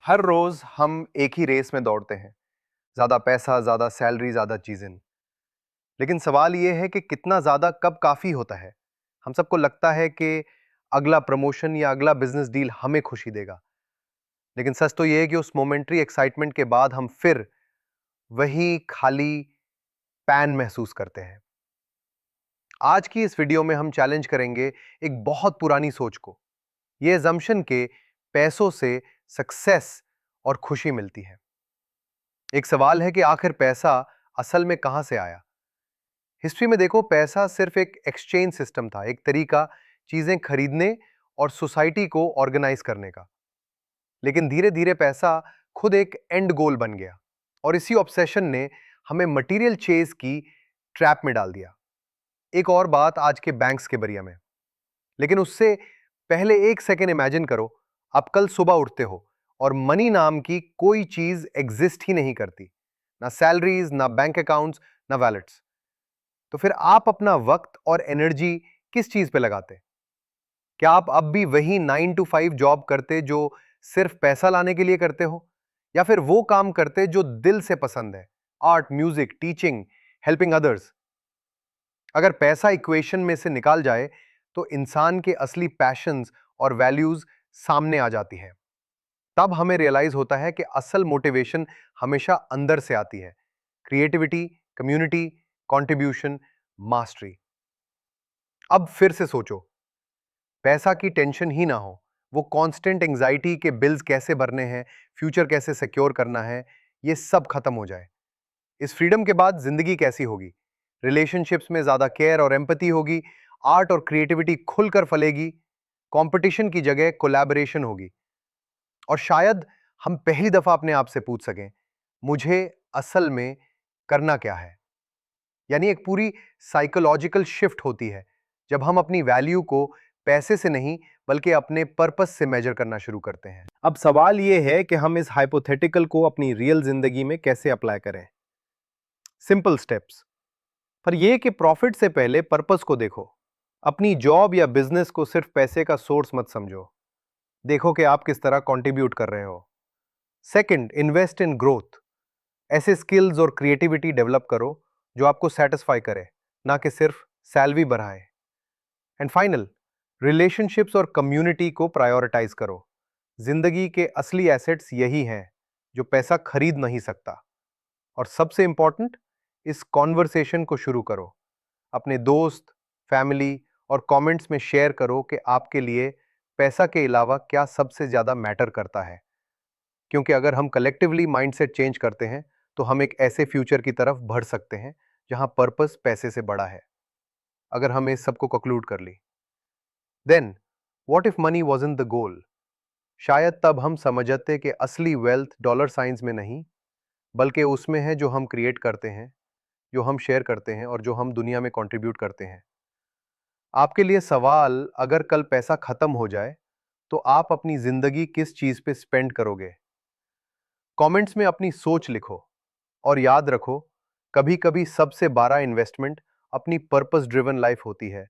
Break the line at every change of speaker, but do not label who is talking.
हर रोज हम एक ही रेस में दौड़ते हैं। ज्यादा पैसा, ज्यादा सैलरी, ज्यादा चीजें। लेकिन सवाल यह है कि कितना ज्यादा कब काफी होता है। हम सबको लगता है कि अगला प्रमोशन या अगला बिजनेस डील हमें खुशी देगा। लेकिन सच तो यह है कि उस मोमेंट्री एक्साइटमेंट के बाद हम फिर वही खाली पैन महसूस करते हैं। आज की इस वीडियो में हम चैलेंज करेंगे एक बहुत पुरानी सोच को, यह अजम्पशन के पैसों से सक्सेस और खुशी मिलती है। एक सवाल है कि आखिर पैसा असल में कहां से आया। हिस्ट्री में देखो, पैसा सिर्फ एक एक्सचेंज सिस्टम था, एक तरीका चीजें खरीदने और सोसाइटी को ऑर्गेनाइज करने का। लेकिन धीरे धीरे पैसा खुद एक एंड गोल बन गया और इसी ऑब्सेशन ने हमें मटेरियल चेज की ट्रैप में डाल दिया। एक और बात आज के बैंक्स के बारे में, लेकिन उससे पहले एक सेकेंड इमेजिन करो, आप कल सुबह उठते हो और मनी नाम की कोई चीज एग्जिस्ट ही नहीं करती। ना सैलरीज, ना बैंक अकाउंट्स, ना वैलेट्स। तो फिर आप अपना वक्त और एनर्जी किस चीज पे लगाते? क्या आप अब भी वही 9 to 5 जॉब करते जो सिर्फ पैसा लाने के लिए करते हो, या फिर वो काम करते जो दिल से पसंद है? Art, music, teaching, helping others. अगर पैसा इक्वेशन में से निकाल जाए तो इंसान के असली पैशंस और वैल्यूज सामने आ जाती है। तब हमें रियलाइज होता है कि असल मोटिवेशन हमेशा अंदर से आती है। Creativity, community, contribution, mastery. अब फिर से सोचो, पैसा की टेंशन ही ना हो, वो कांस्टेंट एंजाइटी के बिल्स कैसे भरने हैं, फ्यूचर कैसे सिक्योर करना है, ये सब खत्म हो जाए। इस फ्रीडम के बाद जिंदगी कैसी होगी? रिलेशनशिप्स में ज्यादा केयर और एम्पैथी होगी, आर्ट और क्रिएटिविटी खुलकर फलेगी, कंपटीशन की जगह कोलैबोरेशन होगी। और शायद हम पहली दफा अपने आप से पूछ सकें, मुझे असल में करना क्या है। यानी एक पूरी साइकोलॉजिकल शिफ्ट होती है जब हम अपनी वैल्यू को पैसे से नहीं बल्कि अपने पर्पस से मेजर करना शुरू करते हैं। अब सवाल यह है कि हम इस हाइपोथेटिकल को अपनी रियल जिंदगी में कैसे अप्लाई करें। Simple steps. पर यह कि प्रॉफिट से पहले पर्पस को देखो। अपनी जॉब या बिजनेस को सिर्फ पैसे का सोर्स मत समझो, देखो कि आप किस तरह कंट्रीब्यूट कर रहे हो। Second, invest in growth. ऐसे स्किल्स और क्रिएटिविटी डेवलप करो जो आपको सेटिस्फाई करे, ना कि सिर्फ सैलरी बढ़ाए। एंड फाइनल, रिलेशनशिप्स और कम्युनिटी को प्रायोरिटाइज करो। जिंदगी के असली एसेट्स यही हैं जो पैसा खरीद नहीं सकता। और सबसे इंपॉर्टेंट, इस कॉन्वर्सेशन को शुरू करो। अपने दोस्त, फैमिली और कमेंट्स में शेयर करो कि आपके लिए पैसा के अलावा क्या सबसे ज्यादा मैटर करता है। क्योंकि अगर हम कलेक्टिवली माइंडसेट चेंज करते हैं तो हम एक ऐसे फ्यूचर की तरफ बढ़ सकते हैं जहां पर्पस पैसे से बड़ा है। अगर हम इस सबको कंक्लूड कर ली, then what if money wasn't the goal? शायद तब हम समझते कि असली वेल्थ डॉलर साइंस में नहीं, बल्कि उसमें है जो हम क्रिएट करते हैं, जो हम शेयर करते हैं और जो हम दुनिया में कंट्रीब्यूट करते हैं। आपके लिए सवाल, अगर कल पैसा खत्म हो जाए तो आप अपनी जिंदगी किस चीज पे स्पेंड करोगे? कमेंट्स में अपनी सोच लिखो। और याद रखो, कभी कभी सबसे बड़ा इन्वेस्टमेंट अपनी पर्पस ड्रिवन लाइफ होती है।